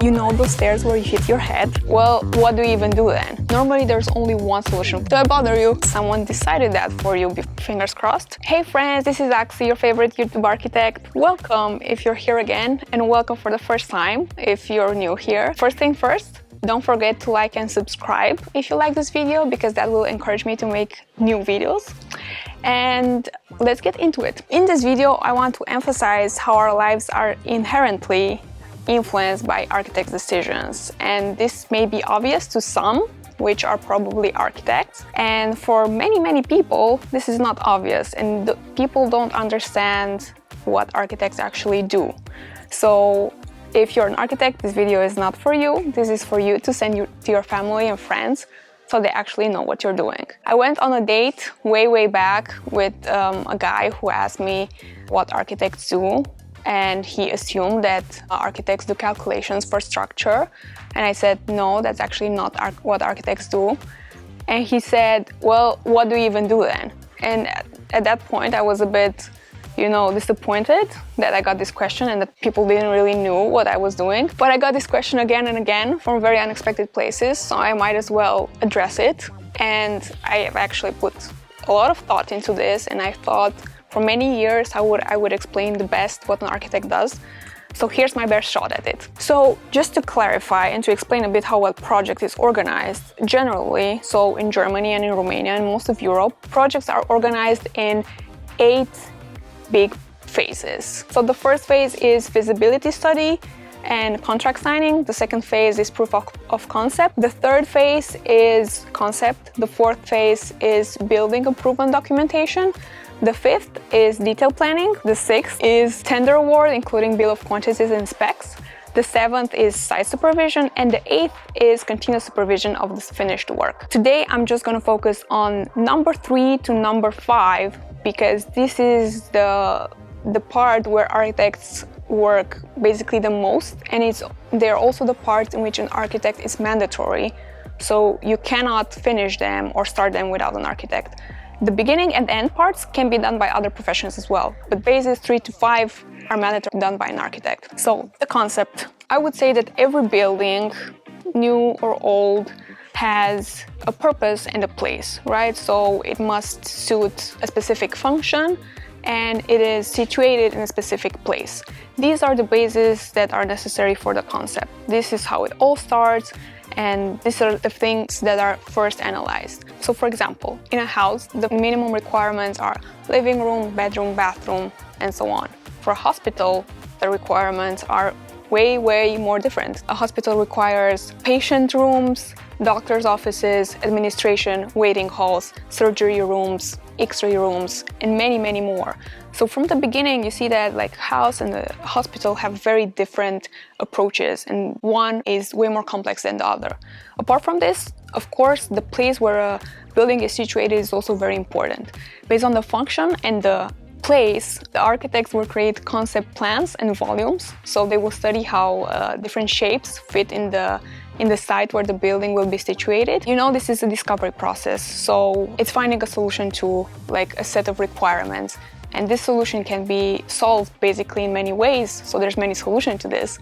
You know those stairs where you hit your head? Well, what do you even do then? Normally there's only one solution. Do I bother you? Someone decided that for you, fingers crossed. Hey friends, this is Axi, your favorite YouTube architect. Welcome if you're here again, and welcome for the first time if you're new here. First thing first, don't forget to like and subscribe if you like this video, because that will encourage me to make new videos. And let's get into it. In this video, I want to emphasize how our lives are inherently influenced by architects' decisions. And this may be obvious to some, which are probably architects. And for many people, this is not obvious, and people don't understand what architects actually do. So if you're an architect, this video is not for you. This is for you to send to your family and friends, so they actually know what you're doing. I went on a date way back with a guy who asked me what architects do, and he assumed that architects do calculations for structure. And I said, no, that's actually not what architects do. And he said, well, what do you even do then? And at that point, I was a bit, disappointed that I got this question and that people didn't really know what I was doing. But I got this question again and again from very unexpected places, so I might as well address it. And I have actually put a lot of thought into this, and I thought for many years I would explain the best what an architect does. So here's my best shot at it. So just to clarify and to explain a bit how a project is organized, generally, so in Germany and in Romania and most of Europe, projects are organized in 8 big phases. So the first phase is feasibility study and contract signing. The second phase is proof of concept. The third phase is concept. The fourth phase is building improvement documentation. The fifth is detail planning. The sixth is tender award, including bill of quantities and specs. The seventh is site supervision, and the eighth is continuous supervision of the finished work. Today, I'm just going to focus on number 3 to number 5, because this is the part where architects work basically the most, and they're also the part in which an architect is mandatory. So you cannot finish them or start them without an architect. The beginning and end parts can be done by other professions as well, but phases 3 to 5 are mandatory done by an architect. So the concept. I would say that every building, new or old, has a purpose and a place, right? So it must suit a specific function, and it is situated in a specific place. These are the bases that are necessary for the concept. This is how it all starts, and these are the things that are first analyzed. So for example, in a house, the minimum requirements are living room, bedroom, bathroom, and so on. For a hospital, the requirements are way more different. A hospital requires patient rooms, doctor's offices, administration, waiting halls, surgery rooms, X-ray rooms, and many more. So from the beginning, you see that house and the hospital have very different approaches, and one is way more complex than the other. Apart from this, of course, the place where a building is situated is also very important. Based on the function and the place, the architects will create concept plans and volumes. So they will study how different shapes fit in the site where the building will be situated. This is a discovery process, so it's finding a solution to a set of requirements. And this solution can be solved basically in many ways, so there's many solutions to this.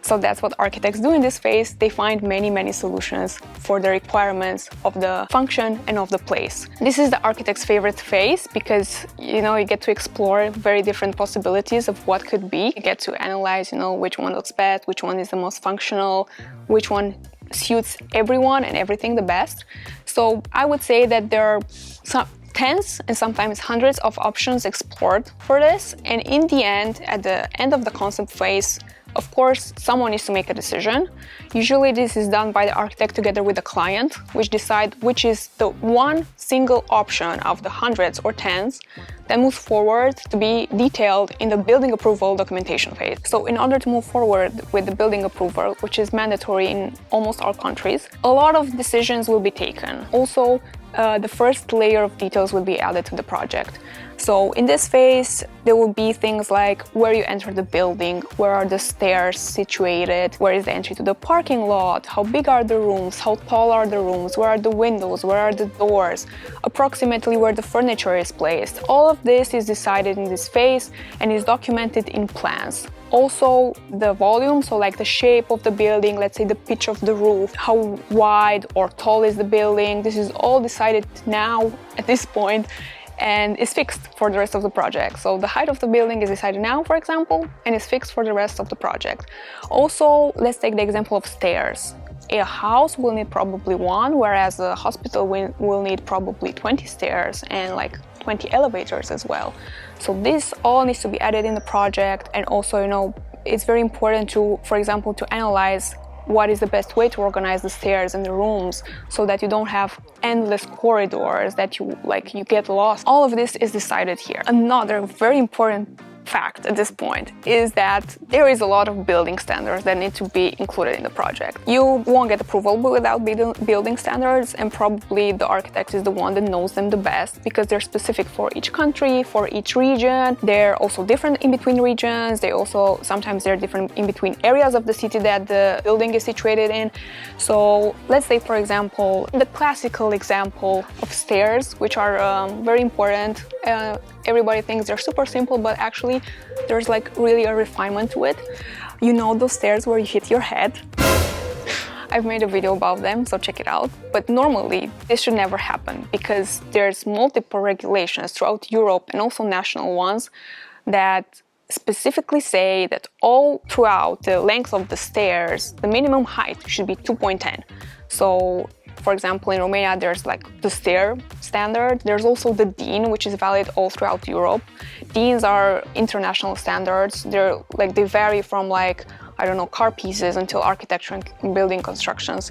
So that's what architects do in this phase. They find many solutions for the requirements of the function and of the place. This is the architect's favorite phase because, you get to explore very different possibilities of what could be. You get to analyze, which one looks best, which one is the most functional, which one suits everyone and everything the best. So I would say that there are some tens and sometimes hundreds of options explored for this. And in the end, at the end of the concept phase, of course, someone needs to make a decision. Usually this is done by the architect together with the client, which decide which is the one single option of the hundreds or tens that moves forward to be detailed in the building approval documentation phase. So in order to move forward with the building approval, which is mandatory in almost all countries, a lot of decisions will be taken. Also, the first layer of details will be added to the project. So in this phase, there will be things like where you enter the building, where are the stairs situated, where is the entry to the parking lot, how big are the rooms, how tall are the rooms, where are the windows, where are the doors, approximately where the furniture is placed. All of this is decided in this phase and is documented in plans. Also the volume, so like the shape of the building, let's say the pitch of the roof, how wide or tall is the building, this is all decided now at this point and is fixed for the rest of the project. So the height of the building is decided now, for example, and is fixed for the rest of the project. Also, let's take the example of stairs. A house will need probably one, whereas a hospital will need probably 20 stairs and like 20 elevators as well. So this all needs to be added in the project, and also, you know, it's very important to, for example, to analyze what is the best way to organize the stairs and the rooms so that you don't have endless corridors that you get lost. All of this is decided here. Another very important fact at this point is that there is a lot of building standards that need to be included in the project. You won't get approval without building standards, and probably the architect is the one that knows them the best because they're specific for each country, for each region. They're also different in between regions. Sometimes they're different in between areas of the city that the building is situated in. So let's say, for example, the classical example of stairs, which are very important. Everybody thinks they're super simple, but actually there's like really a refinement to it. You know those stairs where you hit your head? I've made a video about them, so check it out. But normally this should never happen because there's multiple regulations throughout Europe and also national ones that specifically say that all throughout the length of the stairs, the minimum height should be 2.10. So for example, in Romania, there's like the stair standard. There's also the DIN, which is valid all throughout Europe. DINs are international standards. They vary from like, I don't know, car pieces until architecture and building constructions.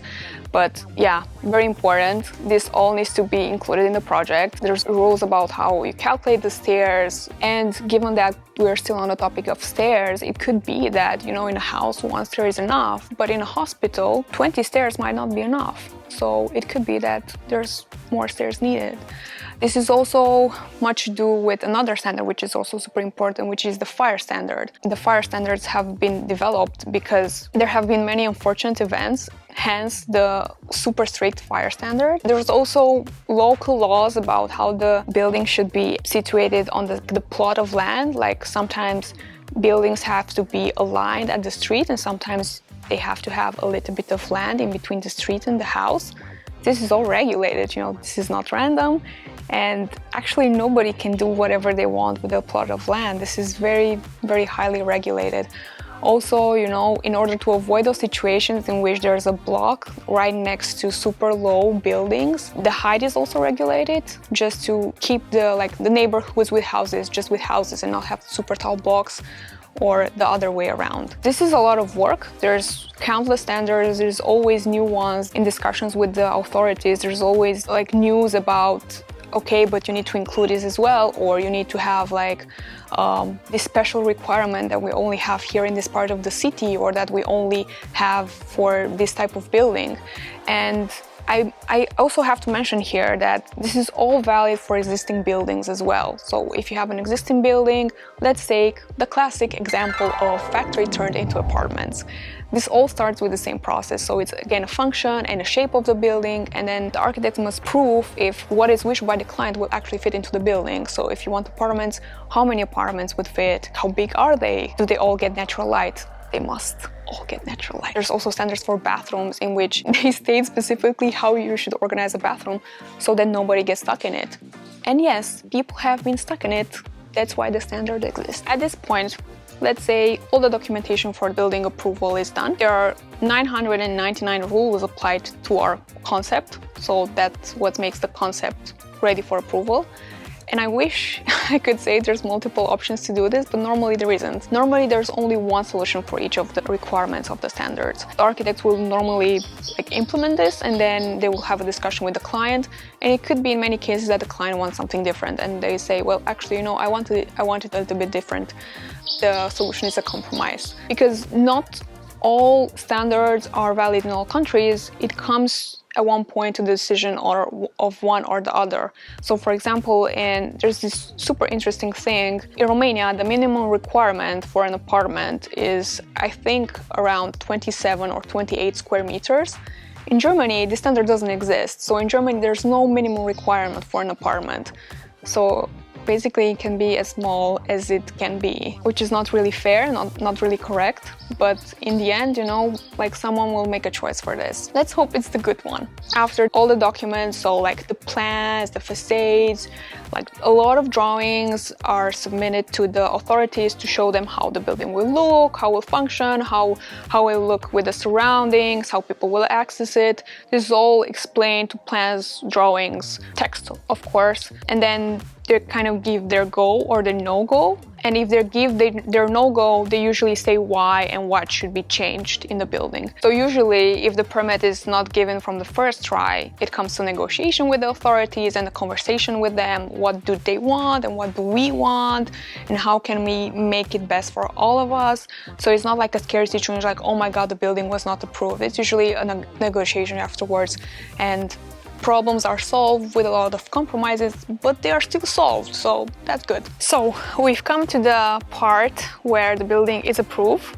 But yeah, very important. This all needs to be included in the project. There's rules about how you calculate the stairs. And given that we're still on the topic of stairs, it could be that, you know, in a house, 1 stair is enough, but in a hospital, 20 stairs might not be enough. So it could be that there's more stairs needed. This is also much to do with another standard, which is also super important, which is the fire standard. The fire standards have been developed because there have been many unfortunate events, hence the super strict fire standard. There's also local laws about how the building should be situated on the plot of land. Like sometimes buildings have to be aligned at the street, and sometimes they have to have a little bit of land in between the street and the house. This is all regulated, you know, this is not random. And actually nobody can do whatever they want with a plot of land. This is very, very highly regulated. Also, you know, in order to avoid those situations in which there's a block right next to super low buildings, the height is also regulated just to keep the neighborhoods with houses, just with houses, and not have super tall blocks or the other way around. This is a lot of work. There's countless standards, there's always new ones. In discussions with the authorities, there's always like news about, okay, but you need to include this as well, or you need to have like this special requirement that we only have here in this part of the city, or that we only have for this type of building. And I also have to mention here that this is all valid for existing buildings as well. So if you have an existing building, let's take the classic example of factory turned into apartments. This all starts with the same process. So it's again a function and a shape of the building, and then the architect must prove if what is wished by the client will actually fit into the building. So if you want apartments, how many apartments would fit? How big are they? Do they all get natural light? They must all get natural light. There's also standards for bathrooms in which they state specifically how you should organize a bathroom so that nobody gets stuck in it. And yes, people have been stuck in it. That's why the standard exists. At this point, let's say all the documentation for building approval is done. There are 999 rules applied to our concept. So that's what makes the concept ready for approval. And I wish I could say there's multiple options to do this, but normally there isn't. Normally there's only one solution for each of the requirements of the standards. The architects will normally implement this, and then they will have a discussion with the client. And it could be in many cases that the client wants something different, and they say, well, actually, you know, I want it a little bit different. The solution is a compromise, because not all standards are valid in all countries, it comes at one point to the decision of one or the other. So for example, there's this super interesting thing. In Romania, the minimum requirement for an apartment is, I think, around 27 or 28 square meters. In Germany, the standard doesn't exist. So in Germany, there's no minimum requirement for an apartment. So basically it can be as small as it can be, which is not really fair, not really correct, but in the end, you know, like someone will make a choice for this. Let's hope it's the good one. After all the documents, so like the plans, the facades, like a lot of drawings are submitted to the authorities to show them how the building will look, how it will function, how it will look with the surroundings, how people will access it. This is all explained to plans, drawings, text, of course, and then they kind of give their go or their no-go. And if they give their no-go, they usually say why and what should be changed in the building. So usually, if the permit is not given from the first try, it comes to negotiation with the authorities and a conversation with them. What do they want and what do we want? And how can we make it best for all of us? So it's not like a scary situation like, oh my God, the building was not approved. It's usually a negotiation afterwards. And problems are solved with a lot of compromises, but they are still solved, so that's good. So we've come to the part where the building is approved,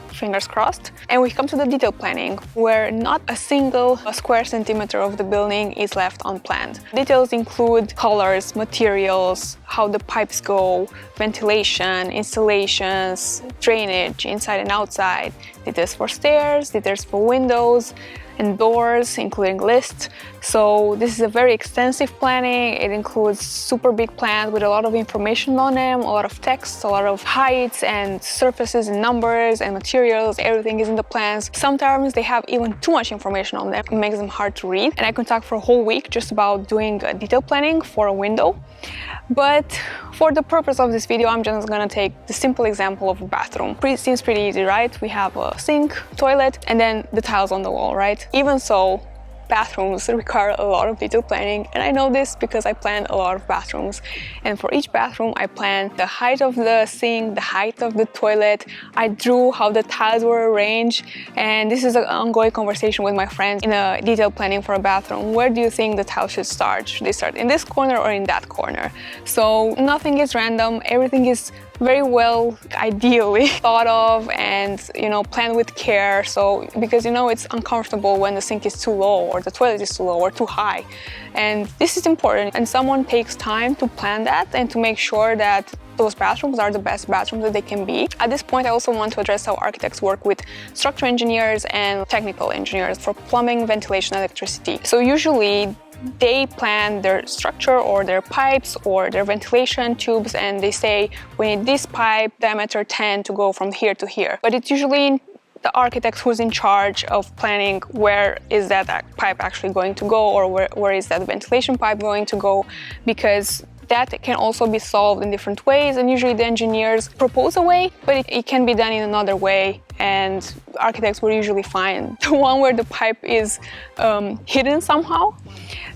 fingers crossed, and we come to the detail planning, where not a single square centimeter of the building is left unplanned. Details include colors, materials, how the pipes go, ventilation, installations, drainage inside and outside, details for stairs, details for windows and doors, including lists. So this is a very extensive planning. It includes super big plans with a lot of information on them, a lot of text, a lot of heights and surfaces and numbers and materials. Everything is in the plans. Sometimes they have even too much information on them. It makes them hard to read. And I could talk for a whole week just about doing detail planning for a window. But for the purpose of this video, I'm just gonna take the simple example of a bathroom. Seems pretty easy, right? We have a sink, toilet, and then the tiles on the wall, right? Even so, bathrooms require a lot of detail planning, and I know this because I planned a lot of bathrooms. And for each bathroom, I planned the height of the sink, the height of the toilet. I drew how the tiles were arranged, and this is an ongoing conversation with my friends in a detail planning for a bathroom. Where do you think the tile should start? Should they start in this corner or in that corner? So nothing is random, everything is very well ideally thought of and, you know, planned with care. So because, you know, it's uncomfortable when the sink is too low or the toilet is too low or too high, and this is important, and someone takes time to plan that and to make sure that those bathrooms are the best bathrooms that they can be. At this point, I also want to address how architects work with structural engineers and technical engineers for plumbing, ventilation, electricity. So usually they plan their structure or their pipes or their ventilation tubes, and they say we need this pipe diameter 10 to go from here to here. But it's usually the architect who's in charge of planning where is that pipe actually going to go, or where is that ventilation pipe going to go, because that can also be solved in different ways, and usually the engineers propose a way, but it can be done in another way, and architects will usually find the one where the pipe is hidden somehow.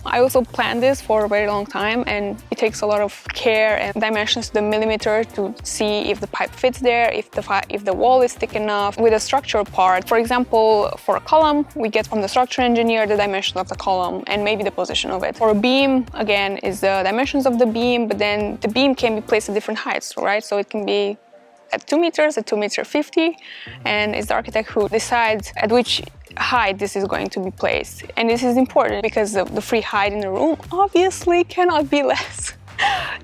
I also planned this for a very long time, and it takes a lot of care and dimensions to the millimeter to see if the pipe fits there, if the wall is thick enough. With the structural part, for example, for a column, we get from the structural engineer the dimensions of the column and maybe the position of it. For a beam, again, is the dimensions of the beam, but then the beam can be placed at different heights, right? So it can be at 2 meters, at 2.50 meters, and it's the architect who decides at which height this is going to be placed. And this is important because the free height in the room obviously cannot be less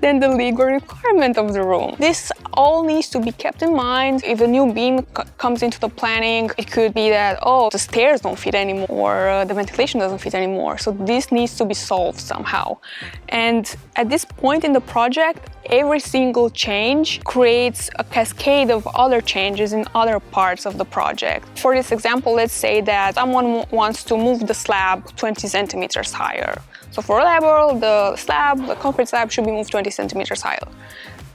than the legal requirement of the room. This all needs to be kept in mind. If a new beam comes into the planning, it could be that, oh, the stairs don't fit anymore, or the ventilation doesn't fit anymore. So this needs to be solved somehow. And at this point in the project, every single change creates a cascade of other changes in other parts of the project. For this example, let's say that someone wants to move the slab 20 centimeters higher. So for a level, the concrete slab should be moved 20 centimeters higher.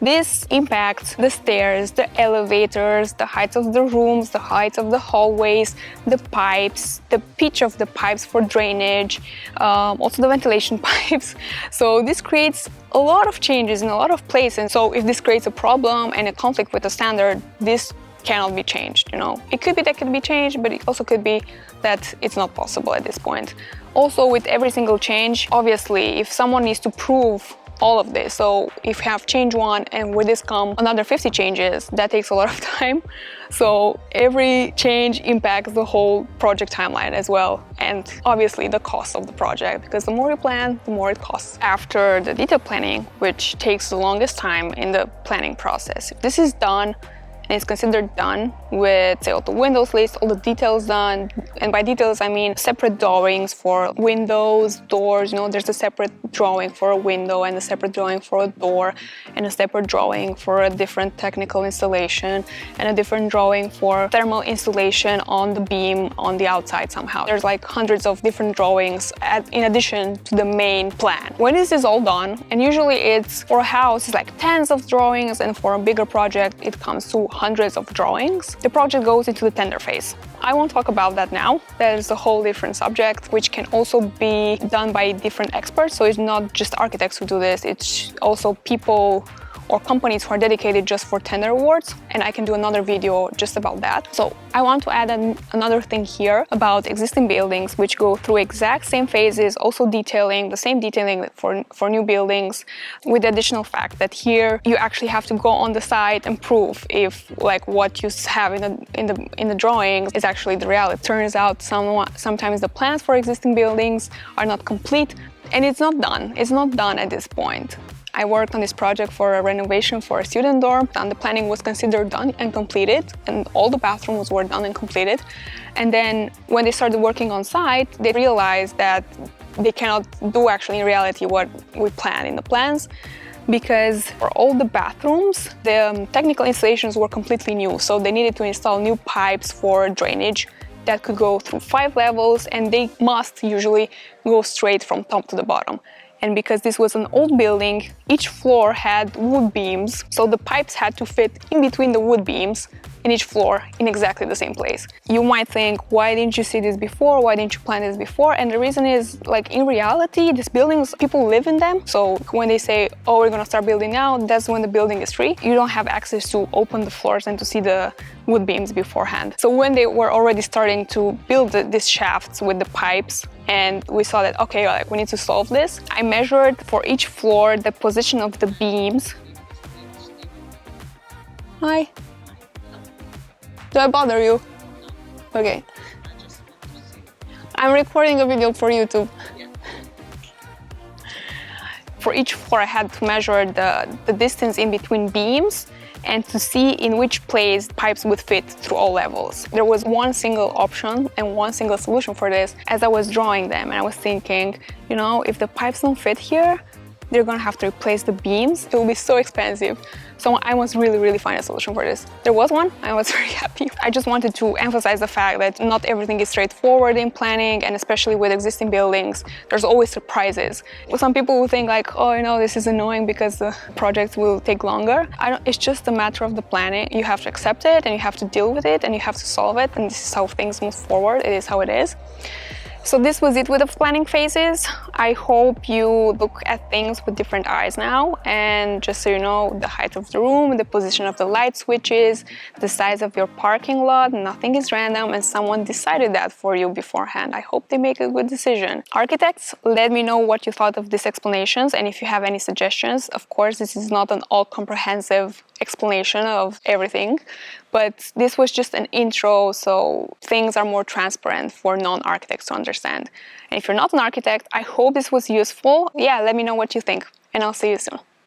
This impacts the stairs, the elevators, the heights of the rooms, the heights of the hallways, the pipes, the pitch of the pipes for drainage, also the ventilation pipes. So this creates a lot of changes in a lot of places. And so if this creates a problem and a conflict with the standard, this cannot be changed, you know. It could be that can be changed, but it also could be that it's not possible at this point. Also, with every single change, obviously, if someone needs to prove all of this, so if you have change one and with this come another 50 changes, that takes a lot of time. So every change impacts the whole project timeline as well, and obviously the cost of the project, because the more you plan, the more it costs. After the detail planning, which takes the longest time in the planning process, if this is done, and it's considered done with, say, all the windows list, all the details done. And by details, I mean separate drawings for windows, doors, you know, there's a separate drawing for a window and a separate drawing for a door and a separate drawing for a different technical installation and a different drawing for thermal installation on the beam on the outside somehow. There's like hundreds of different drawings in addition to the main plan. When this is all done, and usually it's for a house, it's like tens of drawings, and for a bigger project, it comes to hundreds of drawings. The project goes into the tender phase. I won't talk about that now. That is a whole different subject, which can also be done by different experts. So it's not just architects who do this, it's also people or companies who are dedicated just for tender awards, and I can do another video just about that. So I want to add another thing here about existing buildings which go through exact same phases, also detailing, the same detailing for new buildings, with the additional fact that here you actually have to go on the site and prove if like what you have in the drawings is actually the reality. It turns out sometimes the plans for existing buildings are not complete, and it's not done. It's not done at this point. I worked on this project for a renovation for a student dorm, and the planning was considered done and completed, and all the bathrooms were done and completed. And then when they started working on site, they realized that they cannot do actually in reality what we planned in the plans, because for all the bathrooms, the technical installations were completely new. So they needed to install new pipes for drainage that could go through 5 levels, and they must usually go straight from top to the bottom. And because this was an old building, each floor had wood beams, so the pipes had to fit in between the wood beams in each floor in exactly the same place. You might think, why didn't you see this before? Why didn't you plan this before? And the reason is, like, in reality, these buildings, people live in them. So when they say, oh, we're gonna start building now, that's when the building is free. You don't have access to open the floors and to see the wood beams beforehand. So when they were already starting to build these shafts with the pipes, and we saw that, okay, like, we need to solve this, I measured for each floor the position of the beams. Hi. Do I bother you? Okay. I'm recording a video for YouTube. For each floor, I had to measure the distance in between beams and to see in which place pipes would fit through all levels. There was one single option and one single solution for this. As I was drawing them, and I was thinking, you know, if the pipes don't fit here, they're gonna have to replace the beams. It will be so expensive. So I must really find a solution for this. There was one, I was very happy. I just wanted to emphasize the fact that not everything is straightforward in planning, and especially with existing buildings, there's always surprises. Some people will think like, oh, you know, this is annoying because the project will take longer. It's just a matter of the planning. You have to accept it, and you have to deal with it, and you have to solve it, and this is how things move forward. It is how it is. So this was it with the planning phases. I hope you look at things with different eyes now, and just so you know, the height of the room, the position of the light switches, the size of your parking lot, nothing is random, and someone decided that for you beforehand. I hope they make a good decision. Architects, let me know what you thought of these explanations, and if you have any suggestions. Of course, this is not an all-comprehensive explanation of everything, but this was just an intro, so things are more transparent for non-architects to understand. And if you're not an architect, I hope this was useful. Yeah, let me know what you think, and I'll see you soon.